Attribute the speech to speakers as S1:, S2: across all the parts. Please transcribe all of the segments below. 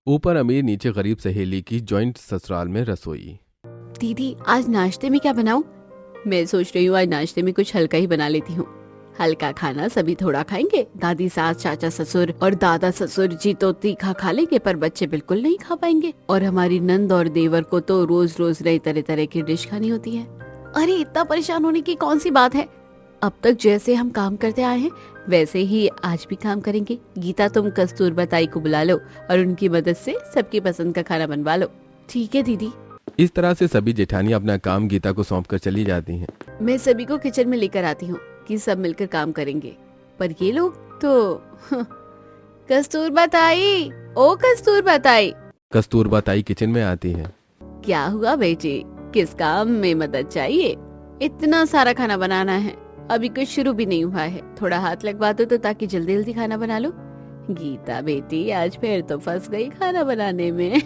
S1: ऊपर अमीर नीचे गरीब सहेली की जॉइंट ससुराल में रसोई।
S2: दीदी आज नाश्ते में क्या बनाऊं? मैं सोच रही हूँ आज नाश्ते में कुछ हल्का ही बना लेती हूँ। हल्का खाना सभी थोड़ा खाएंगे। दादी सास चाचा ससुर और दादा ससुर जी तो तीखा खा लेंगे, पर बच्चे बिल्कुल नहीं खा पाएंगे। और हमारी नंद और देवर को तो रोज रोज नई तरह तरह की डिश खानी होती है। अरे इतना परेशान होने की कौन सी बात है। अब तक जैसे हम काम करते आए हैं वैसे ही आज भी काम करेंगे। गीता तुम कस्तूरबा ताई को बुला लो और उनकी मदद से सबकी पसंद का खाना बनवा लो। ठीक है दीदी।
S1: इस तरह से सभी जेठानियां अपना काम गीता को सौंप कर चली जाती हैं।
S2: मैं सभी को किचन में लेकर आती हूँ कि सब मिलकर काम करेंगे, पर ये लोग तो कस्तूरबा ताई, ओ कस्तूरबा ताई।
S1: कस्तूरबा ताई किचन में आती है।
S2: क्या हुआ बेटी, किस काम में मदद चाहिए? इतना सारा खाना बनाना है, अभी कुछ शुरू भी नहीं हुआ है। थोड़ा हाथ लगवा दो तो ताकि जल्दी जल्दी खाना बना लो। गीता बेटी आज फिर तो फंस गई खाना बनाने में।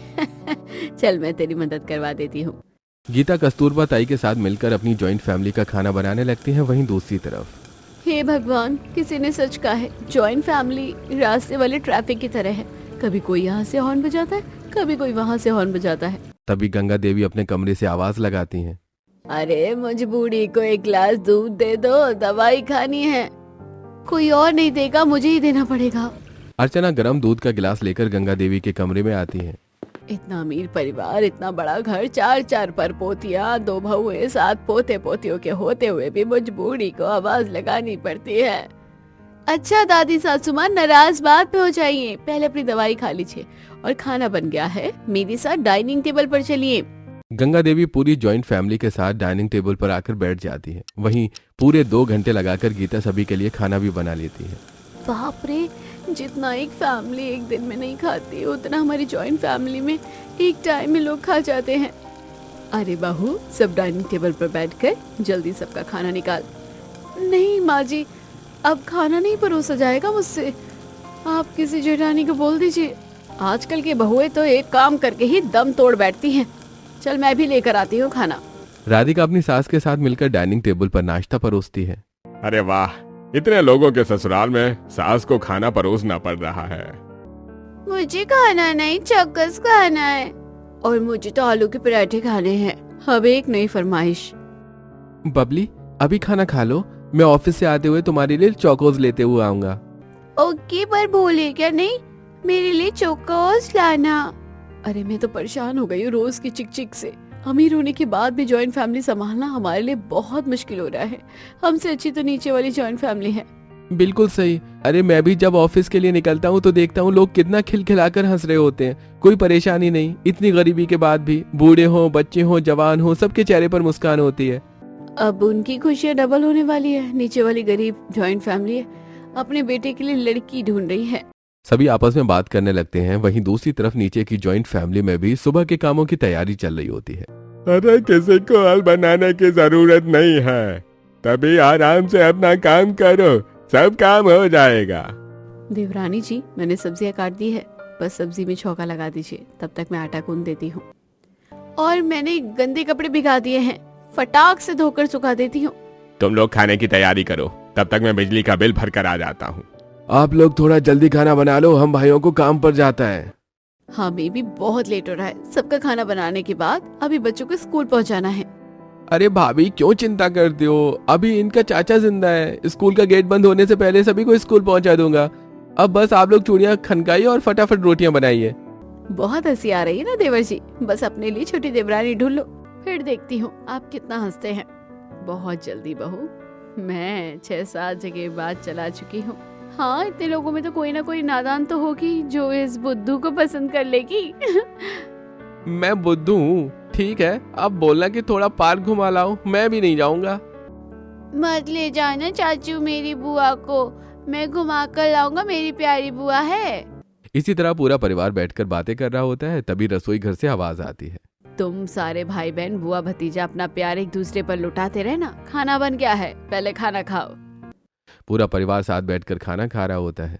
S2: चल मैं तेरी मदद करवा देती हूँ।
S1: गीता कस्तूरबा ताई के साथ मिलकर अपनी जॉइंट फैमिली का खाना बनाने लगती हैं। वहीं दूसरी तरफ
S2: हे भगवान, किसी ने सच कहा है, जॉइंट फैमिली रास्ते वाले ट्रैफिक की तरह है। कभी कोई यहाँ से हॉर्न बजाता है, कभी कोई वहाँ से हॉर्न बजाता है।
S1: तभी गंगा देवी अपने कमरे से आवाज लगाती हैं।
S2: अरे मुझ बूढ़ी को एक गिलास दूध दे दो, दवाई खानी है। कोई और नहीं देगा, मुझे ही देना पड़ेगा।
S1: अर्चना गर्म दूध का गिलास लेकर गंगा देवी के कमरे में आती है।
S2: इतना अमीर परिवार, इतना बड़ा घर, 4 पर पोतियाँ, 2 बहुएं, 7 पोते पोतियों के होते हुए भी मुझ बूढ़ी को आवाज लगानी पड़ती है। अच्छा दादी सासू माँ, नाराज बात पे हो जाइए, पहले अपनी दवाई खा लीजिए और खाना बन गया है, मेरे साथ डाइनिंग टेबल पर चलिए।
S1: गंगा देवी पूरी जॉइंट फैमिली के साथ डाइनिंग टेबल पर आकर बैठ जाती है। वहीं पूरे 2 घंटे लगाकर गीता सभी के लिए खाना भी बना लेती है।
S2: बाप रे, जितना एक फैमिली एक दिन में नहीं खाती उतना हमारी जॉइंट फैमिली में एक टाइम में लोग खा जाते हैं। अरे बहू, सब डाइनिंग टेबल पर बैठकर जल्दी सबका खाना निकाल। नहीं माँ जी, अब खाना नहीं परोसा जाएगा मुझसे, आप किसी जेठानी को बोल दीजिए। आजकल की बहुएं तो एक काम करके ही दम तोड़ बैठती हैं। चल मैं भी लेकर आती हूँ खाना।
S1: राधिका अपनी सास के साथ मिलकर डाइनिंग टेबल पर नाश्ता परोसती है।
S3: अरे वाह, इतने लोगों के ससुराल में सास को खाना परोसना पड़ रहा है।
S2: मुझे खाना नहीं, चक्कस खाना है। और मुझे तो आलू के पराठे खाने हैं। अब एक नई फरमाइश।
S1: बबली अभी खाना खा लो, मैं ऑफिस से आते हुए तुम्हारे लिए चौकोज लेते हुए आऊंगा।
S2: ओके, पर भूले क्या नहीं, मेरे लिए चोकोस लाना। अरे मैं तो परेशान हो गई हूँ रोज की चिक चिक से। अमीर होने के बाद भी जॉइंट फैमिली संभालना हमारे लिए बहुत मुश्किल हो रहा है। हमसे अच्छी तो नीचे वाली जॉइंट फैमिली है।
S1: बिल्कुल सही। अरे मैं भी जब ऑफिस के लिए निकलता हूँ तो देखता हूँ लोग कितना खिलखिलाकर हंस रहे होते हैं। कोई परेशानी नहीं, इतनी गरीबी के बाद भी। बूढ़े हो, बच्चे हो, जवान हो, सबके चेहरे पर मुस्कान होती है।
S2: अब उनकी खुशियाँ डबल होने वाली है। नीचे वाली गरीब जॉइंट फैमिली है, अपने बेटे के लिए लड़की ढूंढ रही है।
S1: सभी आपस में बात करने लगते हैं। वहीं दूसरी तरफ नीचे की जॉइंट फैमिली में भी सुबह के कामों की तैयारी चल रही होती है।
S3: अरे किसी को हल बनाने की जरूरत नहीं है, तभी आराम से अपना काम करो, सब काम हो जाएगा।
S2: देवरानी जी, मैंने सब्जियां काट दी है, बस सब्जी में छौंका लगा दीजिए, तब तक मैं आटा गूंद देती हूँ। और मैंने गंदे कपड़े भिगा दिए हैं, फटाक से धोकर सुखा देती हूँ।
S3: तुम लोग खाने की तैयारी करो, तब तक मैं बिजली का बिल भर कर आ जाता हूँ।
S1: आप लोग थोड़ा जल्दी खाना बना लो, हम भाइयों को काम पर जाता है।
S2: हमें भी बहुत लेट हो रहा है। सबका खाना बनाने के बाद अभी बच्चों को स्कूल पहुँचाना है।
S1: अरे भाभी क्यों चिंता करते हो, अभी इनका चाचा जिंदा है। स्कूल का गेट बंद होने से पहले सभी को स्कूल पहुंचा दूंगा। अब बस आप लोग चूड़ियां खनकाइए और फटाफट रोटियां बनाइए।
S2: बहुत हंसी आ रही है ना देवर जी, बस अपने लिए छोटी देवरानी ढूंढ लो, फिर देखती हूँ आप कितना हंसते हैं। बहुत जल्दी बहू, मैं 6-7 जगह बात चला चुकी हूँ। हाँ, इतने लोगों में तो कोई ना कोई नादान तो होगी जो इस बुद्धू को पसंद कर लेगी।
S1: मैं बुद्धू हूँ, ठीक है, अब बोलना कि थोड़ा पार्क घुमा लाओ, मैं भी नहीं जाऊंगा।
S2: मत ले जाना चाचू मेरी बुआ को, मैं घुमा कर लाऊंगा, मेरी प्यारी बुआ है।
S1: इसी तरह पूरा परिवार बैठकर बातें कर रहा होता है। तभी रसोई घर से आवाज आती है।
S2: तुम सारे भाई बहन बुआ भतीजा अपना प्यार एक दूसरे पर लुटाते रहना। खाना बन गया है, पहले खाना खाओ।
S1: पूरा परिवार साथ बैठकर खाना खा रहा होता है।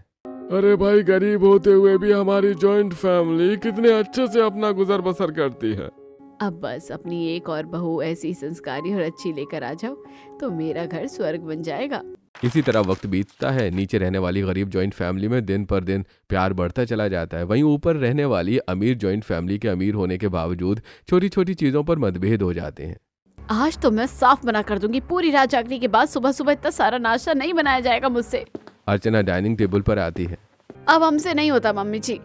S3: अरे भाई, गरीब होते हुए भी हमारी जॉइंट फैमिली कितने अच्छे से अपना गुजर बसर करती है।
S2: अब बस अपनी एक और बहू ऐसी संस्कारी और अच्छी लेकर आ जाओ तो मेरा घर स्वर्ग बन जाएगा।
S1: इसी तरह वक्त बीतता है। नीचे रहने वाली गरीब जॉइंट फैमिली में दिन पर दिन प्यार बढ़ता चला जाता है। वहीं ऊपर रहने वाली अमीर जॉइंट फैमिली के अमीर होने के बावजूद छोटी छोटी चीजों पर मतभेद हो जाते हैं।
S2: आज तो मैं साफ मना कर दूंगी, पूरी रात जागने के बाद सुबह सुबह इतना सारा नाश्ता नहीं बनाया जाएगा मुझसे।
S1: अर्चना डाइनिंग टेबल पर आती है।
S2: अब हमसे नहीं होता मम्मी जी।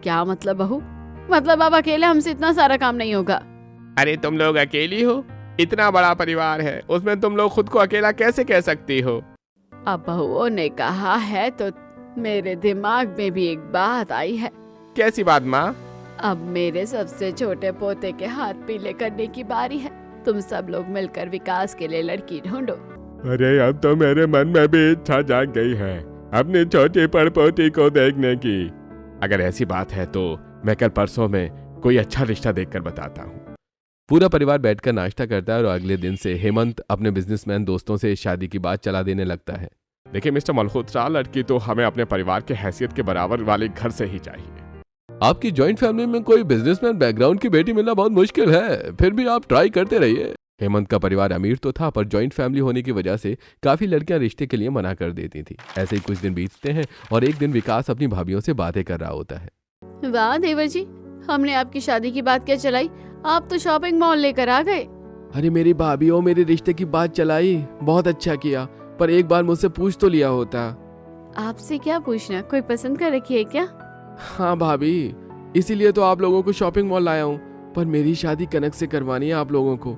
S2: क्या मतलब बहू? मतलब अब अकेले हमसे इतना सारा काम नहीं होगा?
S3: अरे तुम लोग अकेली हो? इतना बड़ा परिवार है, उसमें तुम लोग खुद को अकेला कैसे कह सकती हो?
S2: अब बहुओं ने कहा है तो मेरे दिमाग में भी एक बात आई है।
S3: कैसी बात माँ?
S2: अब मेरे सबसे छोटे पोते के हाथ पीले करने की बारी है। तुम सब लोग मिलकर विकास के लिए लड़की ढूंढो।
S3: अरे अब तो मेरे मन में भी इच्छा जाग गई है अपनी छोटी पड़पोती को देखने की। अगर ऐसी बात है तो मैं कल परसों में कोई अच्छा रिश्ता देखकर बताता हूँ।
S1: पूरा परिवार बैठकर नाश्ता करता है और अगले दिन से हेमंत अपने बिजनेसमैन दोस्तों से शादी की बात चला देने लगता है।
S3: देखिए मिस्टर मल्होत्रा, लड़की तो हमें अपने परिवार के हैसियत के बराबर वाले घर से ही चाहिए।
S1: आपकी जॉइंट फैमिली में कोई बिजनेसमैन बैकग्राउंड की बेटी मिलना बहुत मुश्किल है, फिर भी आप ट्राई करते रहिए। हेमंत का परिवार अमीर तो था, पर जॉइंट फैमिली होने की वजह से काफी लड़कियां रिश्ते के लिए मना कर देती थी। ऐसे ही कुछ दिन बीतते हैं और एक दिन विकास अपनी भाभीियों से बातें कर रहा होता है।
S2: वाह देवर जी, हमने आपकी शादी की बात क्या चलाई, आप तो शॉपिंग मॉल लेकर आ गए।
S1: अरे मेरी भाभीियों मेरे रिश्ते की बात चलाई, बहुत अच्छा किया, पर एक बार मुझसे पूछ तो लिया होता।
S2: आपसे क्या पूछना, कोई पसंद कर रखी है क्या?
S1: हाँ भाभी, इसीलिए तो आप लोगों को शॉपिंग मॉल लाया हूँ, पर मेरी शादी कनक से करवानी है आप लोगों को।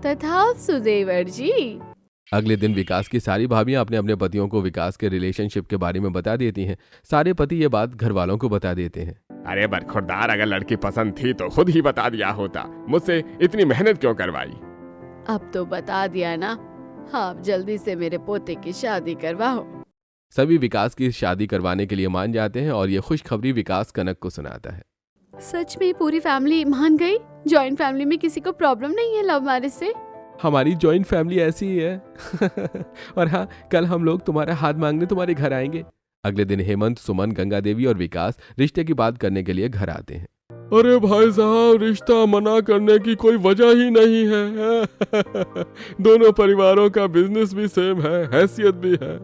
S2: तथास्तु देवर जी।
S1: अगले दिन विकास की सारी भाभियां अपने अपने पतियों को विकास के रिलेशनशिप के बारे में बता देती हैं। सारे पति ये बात घर वालों को बता देते हैं।
S3: अरे बरखुरदार, अगर लड़की पसंद थी तो खुद ही बता दिया होता, मुझसे इतनी मेहनत क्यों करवाई?
S2: अब तो बता दिया ना, आप जल्दी से मेरे पोते की शादी करवाओ।
S1: सभी विकास की शादी करवाने के लिए मान जाते हैं और ये खुशखबरी विकास कनक को सुनाता है।
S2: सच में पूरी फैमिली मान गई? जॉइंट फैमिली में किसी को प्रॉब्लम नहीं है लव मैरिज से?
S1: हमारी जॉइंट फैमिली ऐसी ही है। और हाँ, कल हम लोग तुम्हारा हाथ मांगने तुम्हारे घर आएंगे। अगले दिन हेमंत, सुमन, गंगा देवी और विकास रिश्ते की बात करने के लिए घर आते हैं।
S3: अरे भाई साहब, रिश्ता मना करने की कोई वजह ही नहीं है। दोनों परिवारों का बिजनेस भी सेम है, हैसियत भी है।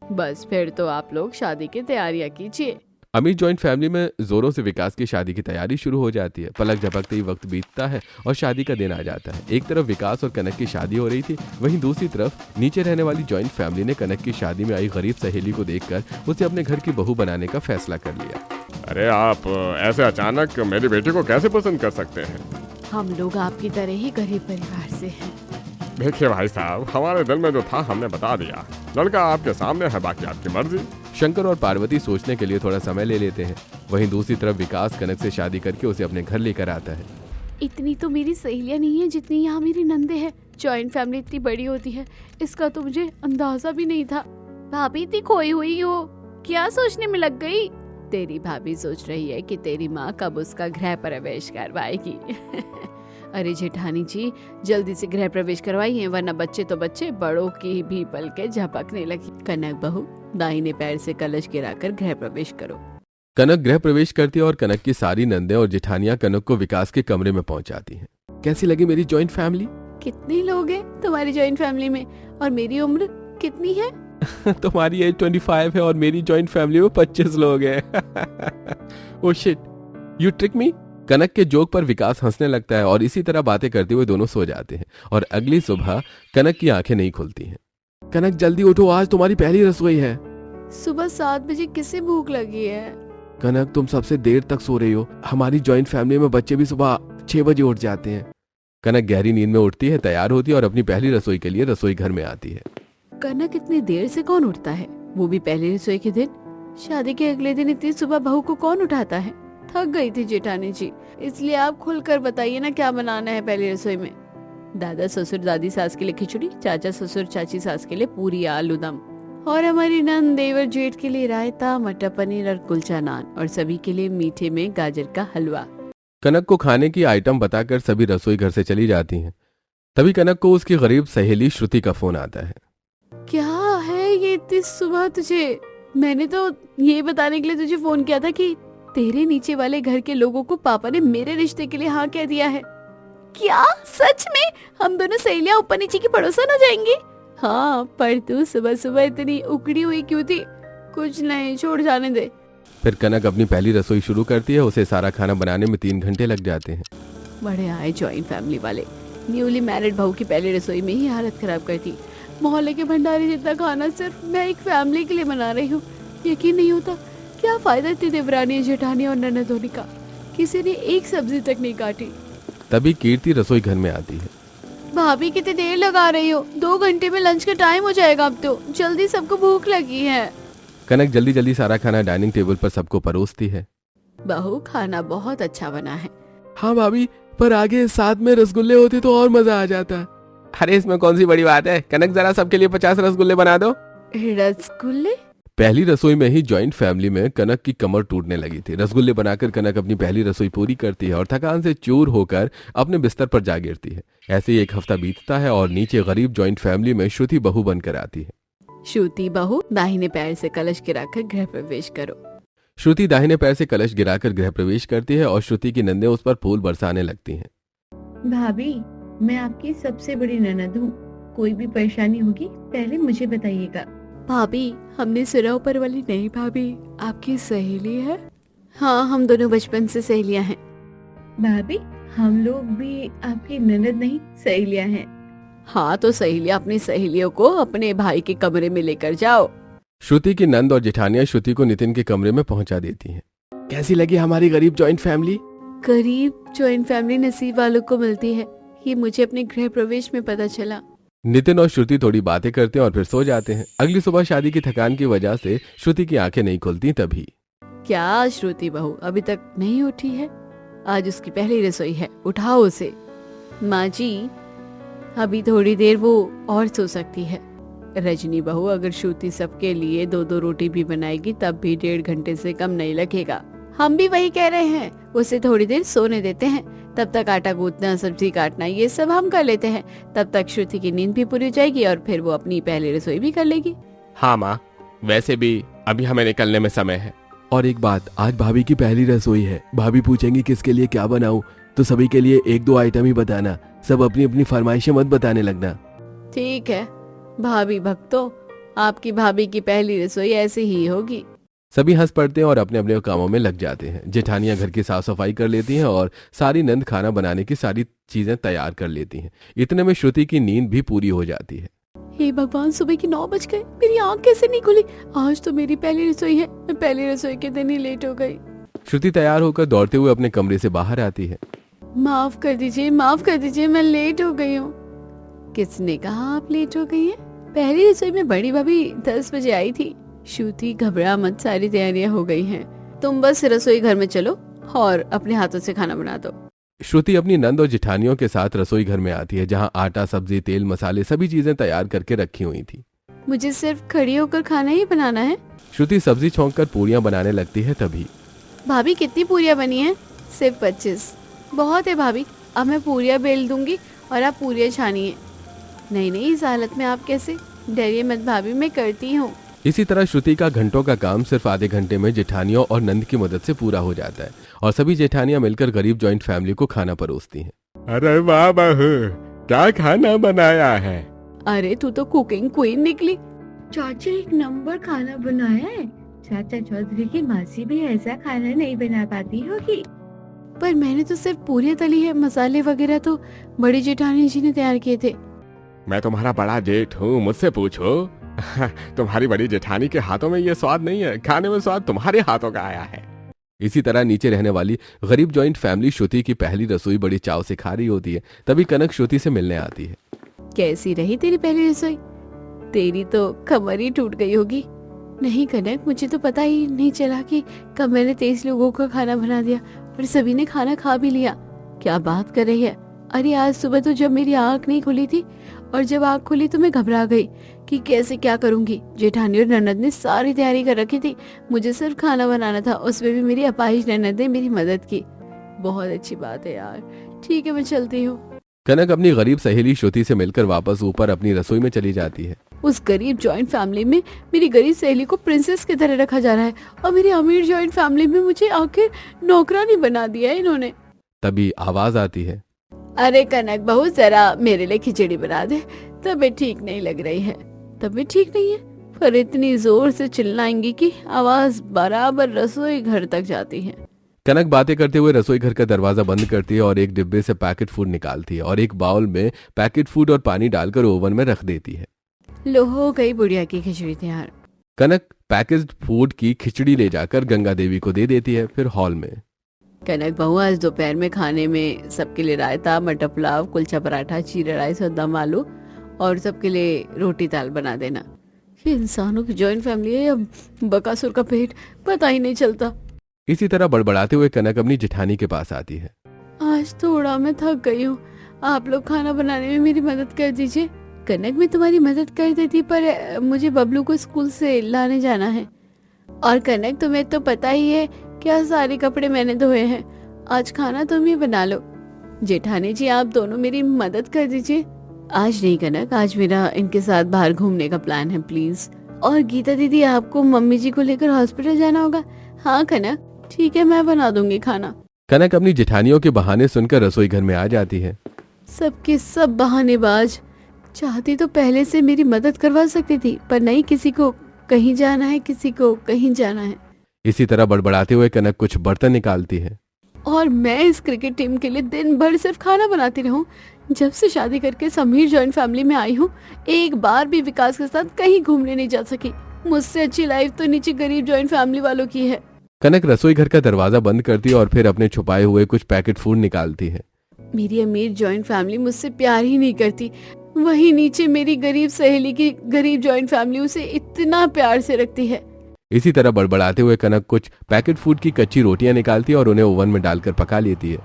S2: बस फिर तो आप लोग शादी की तैयारियां कीजिए।
S1: अमीर जॉइंट फैमिली में जोरों से विकास की शादी की तैयारी शुरू हो जाती है। पलक झपकते ही वक्त बीतता है और शादी का दिन आ जाता है। एक तरफ विकास और कनक की शादी हो रही थी, वहीं दूसरी तरफ नीचे रहने वाली जॉइंट फैमिली ने कनक की शादी में आई गरीब सहेली को देखकर उसे अपने घर की बहू बनाने का फैसला कर लिया।
S3: अरे आप ऐसे अचानक मेरी बेटी को कैसे पसंद कर सकते हैं?
S2: हम लोग आपकी तरह ही गरीब परिवार से हैं।
S3: देखिए भाई साहब, हमारे दिल में जो था हमने बता दिया। लड़का आपके सामने है, बाकी आपकी मर्जी।
S1: शंकर और पार्वती सोचने के लिए थोड़ा समय ले लेते हैं। वहीं दूसरी तरफ विकास कनक से शादी करके उसे अपने घर लेकर आता है।
S2: इतनी तो मेरी सहेलियां नहीं है जितनी यहाँ मेरी नंदे हैं। जॉइंट फैमिली इतनी बड़ी होती है, इसका तो मुझे अंदाजा भी नहीं था। भाभी इतनी खोई हुई हो, क्या सोचने में लग गई? तेरी भाभी सोच रही है कि तेरी माँ कब उसका गृह प्रवेश करवाएगी। अरे जेठानी जी, जल्दी से गृह प्रवेश करवाइए, वरना बच्चे तो बच्चे, बड़ों की भी पलकें झपकने लगी। कनक बहू, दाहिने पैर से कलश गिराकर गृह प्रवेश करो।
S1: कनक गृह प्रवेश करती है और कनक की सारी नंदे और जेठानियां कनक को विकास के कमरे में पहुंचाती हैं। कैसी लगी मेरी जॉइंट फैमिली?
S2: कितने लोग हैं तुम्हारी जॉइंट फैमिली में, और मेरी उम्र कितनी है?
S1: तुम्हारी एज 25 है और मेरी जॉइंट फैमिली में 25 लोग हैं। ओह शिट, यू ट्रिक मी। कनक के जोक पर विकास हंसने लगता है और इसी तरह बातें करते हुए दोनों सो जाते हैं। और अगली सुबह कनक की आंखें नहीं खुलती हैं। कनक जल्दी उठो, आज तुम्हारी पहली रसोई है।
S2: सुबह 7 बजे किसे भूख लगी है?
S1: कनक, तुम सबसे देर तक सो रही हो। हमारी जॉइंट फैमिली में बच्चे भी सुबह 6 बजे उठ जाते हैं। कनक गहरी नींद में उठती है, तैयार होती है और अपनी पहली रसोई के लिए रसोई घर में आती है।
S2: कनक, इतनी देर से कौन उठता है, वो भी पहली रसोई के दिन? शादी के अगले दिन इतनी सुबह बहू को कौन उठाता है? थक गई थी जेठानी जी, इसलिए आप खुलकर बताइए ना क्या बनाना है पहली रसोई में। दादा ससुर दादी सास के लिए खिचड़ी, चाचा ससुर चाची सास के लिए पूरी आलू दम, और हमारी नंद देवर जेठ के लिए रायता, मटर पनीर और कुलचा नान, और सभी के लिए मीठे में गाजर का हलवा।
S1: कनक को खाने की आइटम बताकर सभी रसोई घर से चली जाती हैं। तभी कनक को उसकी गरीब सहेली श्रुति का फोन आता है।
S2: क्या है ये इतनी सुबह तुझे? मैंने तो ये बताने के लिए तुझे फोन किया था कि तेरे नीचे वाले घर के लोगों को पापा ने मेरे रिश्ते के लिए हाँ कह दिया है। क्या सच में? हम दोनों सहेलियां ऊपर नीचे की पड़ोसन हो जाएंगी? हाँ, पर तू सुबह सुबह इतनी उकड़ी हुई क्यों थी? कुछ नहीं, छोड़ जाने दे।
S1: फिर कनक अपनी पहली रसोई शुरू करती है। उसे सारा खाना बनाने में 3 घंटे लग जाते हैं।
S2: बड़े आए जॉइंट फैमिली वाले, न्यूली मैरिड बहू की पहली रसोई में ही हालत खराब कर दी। मोहल्ले के भंडारी जितना खाना सिर्फ मैं एक फैमिली के लिए बना रही हूँ। यकीन नहीं होता, क्या फायदा इतनी देवरानी, जेठानी और ननद होने का। किसी ने एक सब्जी तक नहीं काटी।
S1: तभी कीर्ति रसोई घर में आती है।
S2: भाभी कितनी देर लगा रही हो? 2 घंटे में लंच का टाइम हो जाएगा अब तो। जल्दी, सबको भूख लगी है।
S1: कनक जल्दी जल्दी सारा खाना डाइनिंग टेबल पर सबको परोसती है।
S2: बहू, खाना बहुत अच्छा बना है।
S1: हाँ भाभी, पर आगे साथ में रसगुल्ले होते तो और मजा आ जाता। अरे इसमें कौन सी बड़ी बात है, कनक जरा सबके लिए 50 रसगुल्ले बना दो।
S2: रसगुल्ले?
S1: पहली रसोई में ही जॉइंट फैमिली में कनक की कमर टूटने लगी थी। रसगुल्ले बनाकर कनक अपनी पहली रसोई पूरी करती है और थकान से चूर होकर अपने बिस्तर पर जा गिरती है। ऐसे ही 1 हफ्ता बीतता है और नीचे गरीब जॉइंट फैमिली में श्रुति बहू बनकर आती है।
S2: श्रुति बहू, दाहिने पैर से कलश गिराकर गृह प्रवेश करो।
S1: श्रुति दाहिने पैर से कलश गिराकर गृह प्रवेश करती है और श्रुति की नंदें उस पर फूल बरसाने लगती हैं।
S4: भाभी, मैं आपकी सबसे बड़ी ननद हूँ। कोई भी परेशानी होगी पहले मुझे बताइएगा।
S2: भाभी, हमने सुना ऊपर वाली नहीं भाभी आपकी सहेली है। हाँ, हम दोनों बचपन से सहेलियां हैं।
S4: भाभी, हम लोग भी आपकी ननद नहीं, सहेलियां हैं।
S2: हाँ, तो सहेलियां अपनी सहेलियों को अपने भाई के कमरे में लेकर जाओ।
S1: श्रुति की नंद और जेठानियां श्रुति को नितिन के कमरे में पहुंचा देती हैं। कैसी लगी हमारी गरीब जॉइंट फैमिली?
S2: गरीब जॉइंट फैमिली नसीब वालों को मिलती है, ये मुझे अपने गृह प्रवेश में पता चला।
S1: नितिन और श्रुति थोड़ी बातें करते हैं और फिर सो जाते हैं। अगली सुबह शादी की थकान की वजह से श्रुति की आंखें नहीं खुलती। तभी
S2: क्या श्रुति बहू अभी तक नहीं उठी है? आज उसकी पहली रसोई है, उठाओ उसे। माँ जी, अभी थोड़ी देर वो और सो सकती है। रजनी बहू, अगर श्रुति सबके लिए 2-2 रोटी भी बनाएगी तब भी 1.5 घंटे से कम नहीं लगेगा। हम भी वही कह रहे हैं, उसे थोड़ी देर सोने देते हैं। तब तक आटा गूंथना, सब्जी काटना, ये सब हम कर लेते हैं। तब तक श्रुति की नींद भी पूरी हो जाएगी और फिर वो अपनी पहली रसोई भी कर लेगी।
S3: हाँ माँ, वैसे भी अभी हमें निकलने में समय है।
S1: और एक बात, आज भाभी की पहली रसोई है। भाभी पूछेंगी किसके लिए क्या बनाऊं, तो सभी के लिए 1-2 आइटम ही बताना। सब अपनी अपनी फरमाइशें मत बताने लगना।
S2: ठीक है भाभी भक्तों, आपकी भाभी की पहली रसोई ऐसे ही होगी।
S1: सभी हंस पड़ते हैं और अपने अपने कामों में लग जाते हैं। जेठानियां घर की साफ सफाई कर लेती हैं और सारी नंद खाना बनाने की सारी चीजें तैयार कर लेती हैं। इतने में श्रुति की नींद भी पूरी हो जाती है।
S2: हे भगवान, सुबह के 9 बज गए, मेरी आंख कैसे नहीं खुली? आज तो मेरी पहली रसोई है, मैं पहली रसोई के दिन ही लेट हो गई।
S1: श्रुति तैयार होकर दौड़ते हुए अपने कमरे से बाहर आती है।
S2: माफ कर दीजिए, माफ कर दीजिए, मैं लेट हो गई हूँ। किसने कहा आप लेट हो गई हैं? पहली रसोई में बड़ी भाभी 10 बजे आई थी। श्रुति, घबरा मत, सारी तैयारियां हो गई हैं। तुम बस रसोई घर में चलो और अपने हाथों से खाना बना दो।
S1: श्रुति अपनी नंद और जेठानियों के साथ रसोई घर में आती है, जहां आटा, सब्जी, तेल, मसाले सभी चीजें तैयार करके रखी हुई थी।
S2: मुझे सिर्फ खड़ी होकर खाना ही बनाना है।
S1: श्रुति सब्जी छौंक कर पूरियां बनाने लगती है। तभी
S2: भाभी, कितनी पूरियां बनी हैं? सिर्फ 25। बहुत है भाभी, अब मैं पूरियां बेल दूंगी और आप पूरियां छानिए। नहीं नहीं, इस हालत में आप कैसे? डरिए मत भाभी, मैं करती हूँ।
S1: इसी तरह श्रुति का घंटों का काम सिर्फ आधे घंटे में जेठानियों और नंद की मदद से पूरा हो जाता है और सभी जेठानियां मिलकर गरीब जॉइंट फैमिली को खाना परोसती हैं।
S3: अरे वाह बहू, क्या खाना बनाया है?
S2: अरे तू तो कुकिंग क्वीन निकली।
S4: चाचा 1 नंबर खाना बनाया है। चाचा चौधरी की मासी भी ऐसा खाना नहीं बना पाती होगी।
S2: पर मैंने तो सिर्फ पूरियां तली है, मसाले वगैरह तो बड़ी जेठानी जी ने तैयार किए थे।
S3: मैं तुम्हारा बड़ा जेठ हूँ, मुझसे पूछो। तुम्हारी बड़ी जेठानी के हाथों में ये स्वाद नहीं है, खाने में स्वाद तुम्हारे हाथों का आया है।
S1: इसी तरह नीचे रहने वाली गरीब जॉइंट फैमिली श्रुति की पहली रसोई बड़ी चाव से खा रही होती है। तभी कनक श्रुति से मिलने आती है।
S2: कैसी रही तेरी पहली रसोई? तेरी तो कमर ही टूट गई होगी। नहीं कनक, मुझे तो पता ही नहीं चला कि कब मैंने 23 लोगों का खाना बना दिया और सभी ने खाना खा भी लिया। क्या बात कर रही है? अरे आज सुबह तो जब मेरी आंख नहीं खुली थी और जब आंख खुली तो मैं घबरा गई कि कैसे क्या करूंगी। जेठानी और ननद ने सारी तैयारी कर रखी थी, मुझे सिर्फ खाना बनाना था। उसमें भी मेरी अपाहिज ननद ने मेरी मदद की। बहुत अच्छी बात है यार। ठीक है, मैं चलती हूँ।
S1: कनक अपनी गरीब सहेली श्रुति से मिलकर वापस ऊपर अपनी रसोई में चली जाती है।
S2: उस गरीब जॉइंट फैमिली में मेरी गरीब सहेली को प्रिंसेस की तरह रखा जा रहा है और मेरी अमीर जॉइंट फैमिली में मुझे आखिर नौकरानी बना दिया है इन्होंने।
S1: तभी आवाज आती है।
S2: अरे कनक बहू, जरा मेरे लिए खिचड़ी बना दे, तबीयत ठीक नहीं लग रही है। तबीयत ठीक नहीं है? पर इतनी जोर से चिल्लाएंगी कि आवाज बराबर रसोई घर तक जाती है।
S1: कनक बातें करते हुए रसोई घर का दरवाजा बंद करती है और एक डिब्बे से पैकेट फूड निकालती है और एक बाउल में पैकेट फूड और पानी डालकर ओवन में रख देती है।
S2: लो, हो गई बुढ़िया की खिचड़ी तैयार।
S1: कनक पैकेज्ड फूड की खिचड़ी ले जाकर गंगा देवी को दे देती है। फिर हॉल में
S2: कनक बहू, आज दोपहर में खाने में सबके लिए रायता, मटर पुलाव, कुलचा पराठा, जीरा राइस और दम आलू, और सबके लिए रोटी दाल बना देना। ये इंसानों की जॉइंट फैमिली है या बकासुर का पेट, पता ही नहीं चलता।
S1: इसी तरह बड़बड़ाते हुए कनक अपनी जेठानी के पास आती है।
S2: आज थोड़ा मैं थक गई हूँ, आप लोग खाना बनाने में मेरी मदद कर दीजिए। कनक, मैं तुम्हारी मदद कर देती, पर मुझे बबलू को स्कूल से लाने जाना है। और कनक, तुम्हें तो पता ही है क्या सारे कपड़े मैंने धोए हैं, आज खाना तुम ही बना लो। जेठानी जी, आप दोनों मेरी मदद कर दीजिए। आज नहीं कनक, आज मेरा इनके साथ बाहर घूमने का प्लान है, प्लीज। और गीता दीदी, आपको मम्मी जी को लेकर हॉस्पिटल जाना होगा। हाँ कनक, ठीक है, मैं बना दूंगी खाना।
S1: कनक अपनी जेठानियों के बहाने सुनकर रसोई घर में आ जाती है।
S2: सबके सब बहानेबाज। चाहती तो पहले से मेरी मदद करवा सकती थी, पर नहीं, किसी को कहीं जाना है, किसी को कहीं जाना है।
S1: इसी तरह बड़बड़ाते हुए कनक कुछ बर्तन निकालती है।
S2: और मैं इस क्रिकेट टीम के लिए दिन भर सिर्फ खाना बनाती रहूं। जब से शादी करके समीर जॉइंट फैमिली में आई हूँ, एक बार भी विकास के साथ कहीं घूमने नहीं जा सकी। मुझसे अच्छी लाइफ तो नीचे गरीब जॉइंट फैमिली वालों की है।
S1: कनक रसोई घर का दरवाजा बंद करती है और फिर अपने छुपाए हुए कुछ पैकेट फूड निकालती है।
S2: मेरी अमीर जॉइंट फैमिली मुझसे प्यार ही नहीं करती, वहीं नीचे मेरी गरीब सहेली की गरीब जॉइंट फैमिली उसे इतना प्यार से रखती है।
S1: इसी तरह बड़बड़ाते हुए कनक कुछ पैकेट फूड की कच्ची रोटियां निकालती है और उन्हें ओवन में डालकर पका लेती है।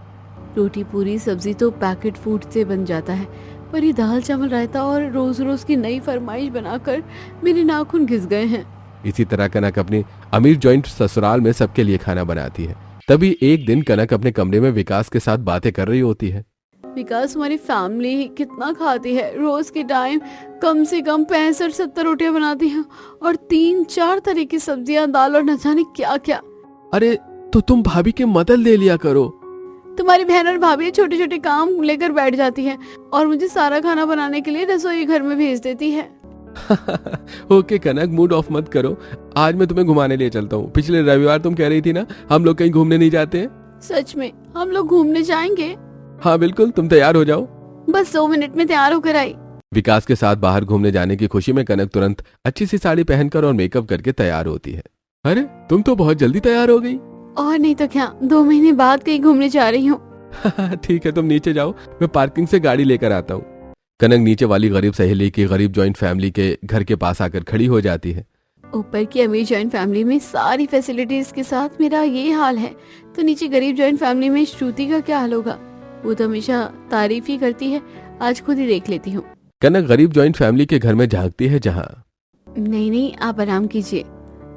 S2: रोटी पूरी सब्जी तो पैकेट फूड से बन जाता है, पर ये दाल चावल रायता और रोज रोज की नई फरमाइश बनाकर मेरे नाखून घिस गए हैं।
S1: इसी तरह कनक अपनी अमीर जॉइंट ससुराल में सबके लिए खाना बनाती है। तभी एक दिन कनक अपने कमरे में विकास के साथ बातें कर रही होती है।
S2: विकास, हमारी फैमिली कितना खाती है, रोज के टाइम कम से कम 65-70 रोटियां बनाती है और 3-4 तरह की सब्जियां, दाल और न जाने क्या क्या।
S1: अरे तो तुम भाभी की मदद ले लिया करो।
S2: तुम्हारी बहन और भाभी छोटे छोटे काम लेकर बैठ जाती है और मुझे सारा खाना बनाने के लिए रसोई घर में भेज देती है।
S1: ओके कनक, मूड ऑफ मत करो, आज मैं तुम्हें घुमाने ले चलता हूँ। पिछले रविवार तुम कह रही थी ना हम लोग कहीं घूमने नहीं जाते हैं।
S2: सच में हम लोग घूमने जाएंगे?
S1: हाँ बिल्कुल, तुम तैयार हो जाओ।
S2: बस 2 मिनट में तैयार होकर आई।
S1: विकास के साथ बाहर घूमने जाने की खुशी में कनक तुरंत अच्छी सी साड़ी पहनकर और मेकअप करके तैयार होती है। अरे तुम तो बहुत जल्दी तैयार हो गई।
S2: और नहीं तो क्या, 2 महीने बाद कहीं घूमने जा रही हूँ।
S1: ठीक है, तुम नीचे जाओ, मैं पार्किंग से गाड़ी लेकर आता हूँ। कनक नीचे वाली गरीब सहेली की गरीब जॉइंट फैमिली के घर के पास आकर खड़ी हो जाती है।
S2: ऊपर की अमीर जॉइंट फैमिली में सारी फैसिलिटीज के साथ मेरा ये हाल है, तो नीचे गरीब जॉइंट फैमिली में श्रुति का क्या हाल होगा? वो तो हमेशा तारीफ ही करती है, आज खुद ही देख लेती हूँ।
S1: कनक गरीब जॉइंट फैमिली के घर में झांकती है जहाँ।
S2: नहीं, आप आराम कीजिए।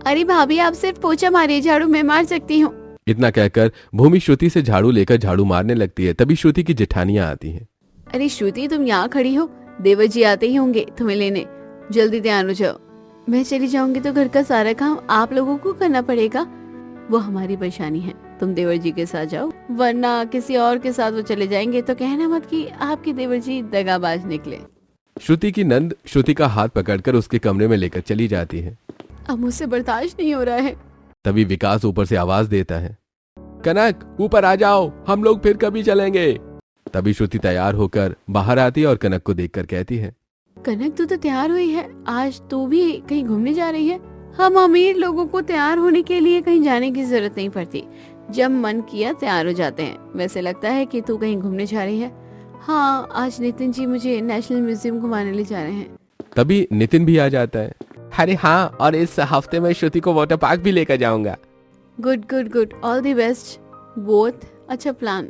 S2: अरे भाभी, आप सिर्फ पोछा मारिए, झाड़ू मैं मार सकती हूँ।
S1: इतना कहकर भूमि श्रुति से झाड़ू लेकर झाड़ू मारने लगती है। तभी श्रुति की जेठानियां आती हैं।
S2: अरे श्रुति, तुम यहाँ खड़ी हो, देवर जी आते ही होंगे तुम्हें लेने, जल्दी तैयार हो जाओ। मैं चली जाऊंगी तो घर का सारा काम आप लोगों को करना पड़ेगा, वो हमारी परेशानी है। तुम देवर जी के साथ जाओ, वरना किसी और के साथ वो चले जाएंगे तो कहना मत कि आपके देवर जी दगाबाज निकले।
S1: श्रुति की नंद श्रुति का हाथ पकड़कर उसके कमरे में लेकर चली जाती है।
S2: अब मुझसे बर्दाश्त नहीं हो रहा है।
S1: तभी विकास ऊपर से आवाज देता है, कनक ऊपर आ जाओ, हम लोग फिर कभी चलेंगे। तभी श्रुति तैयार होकर बाहर आती है और कनक को देखकर कहती है,
S2: कनक तू तो तैयार हुई है, आज तू भी कहीं घूमने जा रही है? हम अमीर लोगों को तैयार होने के लिए कहीं जाने की जरूरत नहीं पड़ती, जब मन किया तैयार हो जाते हैं। वैसे लगता है कि तू कहीं घूमने जा रही है। हाँ, आज नितिन जी मुझे नेशनल म्यूजियम घुमाने ले जा रहे हैं।
S1: तभी नितिन भी आ जाता है। अरे हाँ, और इस हफ्ते में श्रुति को वाटर पार्क भी लेकर जाऊंगा।
S2: Good good good, all the best both, अच्छा प्लान।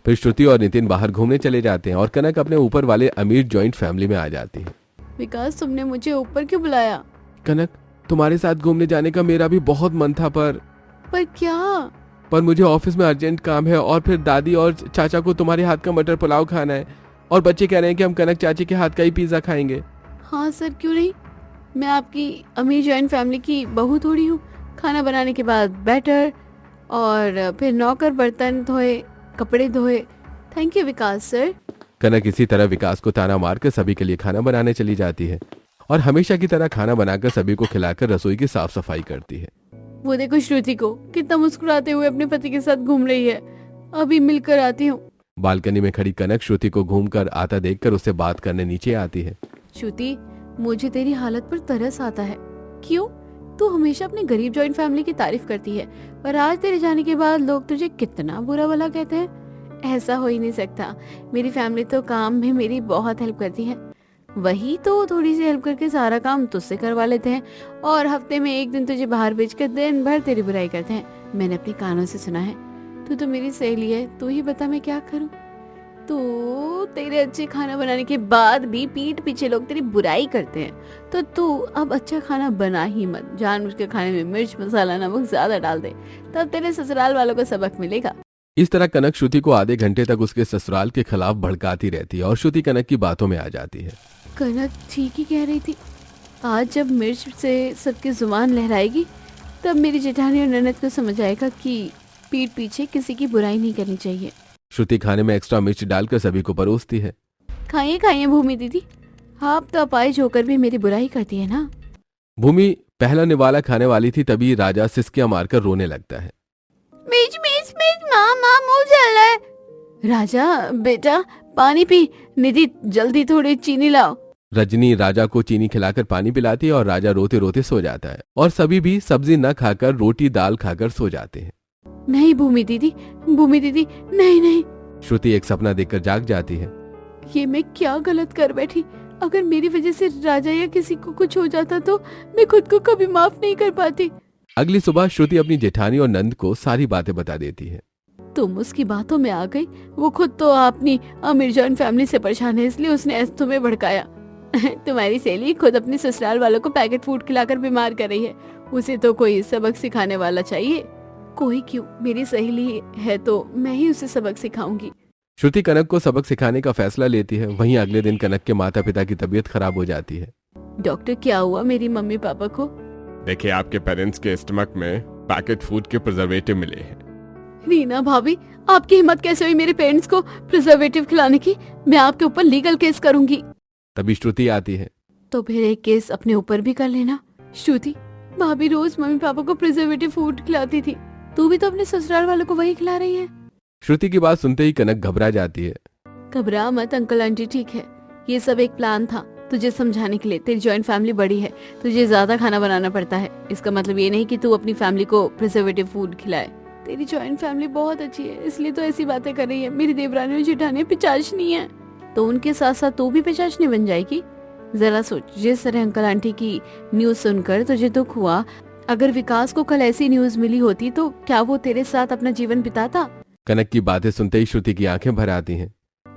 S1: फिर श्रुति और नितिन बाहर घूमने चले जाते हैं और कनक अपने ऊपर वाले अमीर जॉइंट फैमिली में आ जाती है।
S2: विकास, तुमने मुझे ऊपर क्यों बुलाया?
S1: कनक, तुम्हारे साथ घूमने जाने का मेरा भी बहुत मन था, पर
S2: क्या?
S1: पर मुझे ऑफिस में अर्जेंट काम है और फिर दादी और चाचा को तुम्हारे हाथ का मटर पुलाव खाना है और बच्चे कह रहे हैं कि हम कनक चाची के हाथ का ही पिज्जा खाएंगे।
S2: हाँ सर, क्यों नहीं, मैं आपकी अमीर जॉइंट फैमिली की बहू थोड़ी हूँ। खाना बनाने के बाद बैटर और फिर नौकर बर्तन धोए, कपड़े धोए, थैंक यू विकास सर।
S1: कनक इसी तरह विकास को ताना मारकर सभी के लिए खाना बनाने चली जाती है और हमेशा की तरह खाना बनाकर सभी को खिलाकर रसोई की साफ सफाई करती है।
S2: वो देखो श्रुति को कितना मुस्कुराते हुए अपने पति के साथ घूम रही है। अभी मिलकर आती हूँ।
S1: बालकनी में खड़ी कनक श्रुति को घूमकर आता देखकर उससे बात करने नीचे आती है।
S2: श्रुति, मुझे तेरी हालत पर तरस आता है। क्यों? तू हमेशा अपने गरीब जॉइंट फैमिली की तारीफ करती है, पर आज तेरे जाने के बाद लोग तुझे कितना बुरा भला कहते हैं। ऐसा हो ही नहीं सकता। मेरी फैमिली तो काम में मेरी बहुत हेल्प करती है। वही तो थोड़ी सी हेल्प करके सारा काम तुझसे करवा लेते हैं और हफ्ते में एक दिन तुझे बाहर भेजकर दिन भर तेरी बुराई करते हैं। मैंने अपने कानों से सुना है। तू तो मेरी सहेली है, तू ही बता मैं क्या करूं। तो तेरे अच्छे खाना बनाने के बाद भी पीठ पीछे लोग तेरी बुराई करते हैं, तो तू अब अच्छा खाना बना ही मत। जानबूझ के खाने में मिर्च मसाला नमक ज्यादा डाल दे, तब तेरे ससुराल वालों को सबक मिलेगा।
S1: इस तरह कनक श्रुति को आधे घंटे तक उसके ससुराल के खिलाफ भड़काती रहती है और श्रुति कनक की बातों में आ जाती है।
S2: कनक ठीक ही कह रही थी। आज जब मिर्च से सबकी जुबान लहराएगी तब मेरी जेठानी और ननद को समझ आएगा कि पीठ पीछे किसी की बुराई नहीं करनी चाहिए।
S1: श्रुति खाने में एक्स्ट्रा मिर्च डालकर सभी को परोसती है।
S2: खाइए खाइए भूमि दीदी, आप तो अपाहिज होकर भी मेरी बुराई करती है ना।
S1: भूमि पहला निवाला खाने वाली थी, तभी राजा सिसकियां मारकर रोने लगता है।
S2: मिर्च मिर्च मिर्च, माँ माँ मुंह जल रहा है। राजा बेटा पानी पी। निधि जल्दी थोड़ी चीनी लाओ।
S1: रजनी राजा को चीनी खिलाकर पानी पिलाती है और राजा रोते रोते सो जाता है और सभी भी सब्जी न खाकर रोटी दाल खाकर सो जाते हैं।
S2: नहीं भूमि दीदी नहीं नहीं।
S1: श्रुति एक सपना देखकर जाग जाती है।
S2: ये मैं क्या गलत कर बैठी। अगर मेरी वजह से राजा या किसी को कुछ हो जाता तो मैं खुद को कभी माफ नहीं कर पाती।
S1: अगली सुबह श्रुति अपनी जेठानी और नंद को सारी बातें बता देती है।
S2: तुम उसकी बातों में आ गई। वो खुद तो अपनी अमीर जॉइंट फैमिली से परेशान है, इसलिए उसने तुम्हें भड़काया। तुम्हारी सहेली खुद अपने ससुराल वालों को पैकेट फूड खिलाकर बीमार कर रही है। उसे तो कोई सबक सिखाने वाला चाहिए। कोई क्यों, मेरी सहेली है तो मैं ही उसे सबक सिखाऊंगी।
S1: श्रुति कनक को सबक सिखाने का फैसला लेती है। वहीं अगले दिन कनक के माता पिता की तबीयत खराब हो जाती है।
S2: डॉक्टर, क्या हुआ मेरी मम्मी पापा को?
S3: देखिए, आपके पेरेंट्स के स्टमक में पैकेट फूड के प्रिजर्वेटिव मिले हैं।
S2: रीना भाभी, आपकी हिम्मत कैसे हुई मेरे पेरेंट्स को प्रिजर्वेटिव खिलाने की? मैं आपके ऊपर लीगल केस करूंगी।
S1: तभी श्रुति आती है।
S2: तो फिर एक केस अपने ऊपर भी कर लेना। श्रुति, भाभी रोज मम्मी पापा को प्रिजर्वेटिव फूड खिलाती थी, तू भी तो अपने ससुराल वालों को वही खिला रही है।
S1: श्रुति की बात सुनते ही कनक घबरा जाती है।
S2: घबरा मत अंकल आंटी, ठीक है। ये सब एक प्लान था तुझे समझाने के लिए। तेरी जॉइंट फैमिली बड़ी है, तुझे ज्यादा खाना बनाना पड़ता है। इसका मतलब ये नहीं कि तू अपनी फैमिली को प्रिजर्वेटिव फूड खिलाए। तेरी जॉइंट फैमिली बहुत अच्छी है, इसलिए तो ऐसी बातें कर रही है। मेरी देवरानी और जेठानी पिचाचनी है, तो उनके साथ साथ तू भी पिचाचनी बन जाएगी। जरा सोच, जिस तरह अंकल आंटी की न्यूज सुनकर तुझे दुख हुआ, अगर विकास को कल ऐसी न्यूज मिली होती तो क्या वो तेरे साथ अपना जीवन बिताता?
S1: कनक की बातें सुनते ही श्रुति की आंखें भर आती हैं।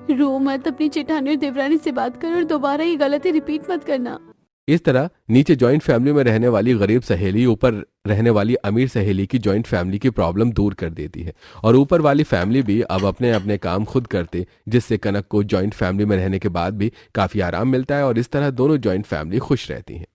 S2: रो मत, अपनी जेठानी और देवरानी से बात कर और दोबारा ये गलती रिपीट मत करना।
S1: इस तरह नीचे जॉइंट फैमिली में रहने वाली गरीब सहेली ऊपर रहने वाली अमीर सहेली की जॉइंट फैमिली की प्रॉब्लम दूर कर देती है और ऊपर वाली फैमिली भी अब अपने अपने काम खुद करते, जिससे कनक को जॉइंट फैमिली में रहने के बाद भी काफी आराम मिलता है और इस तरह दोनों जॉइंट फैमिली खुश रहती हैं।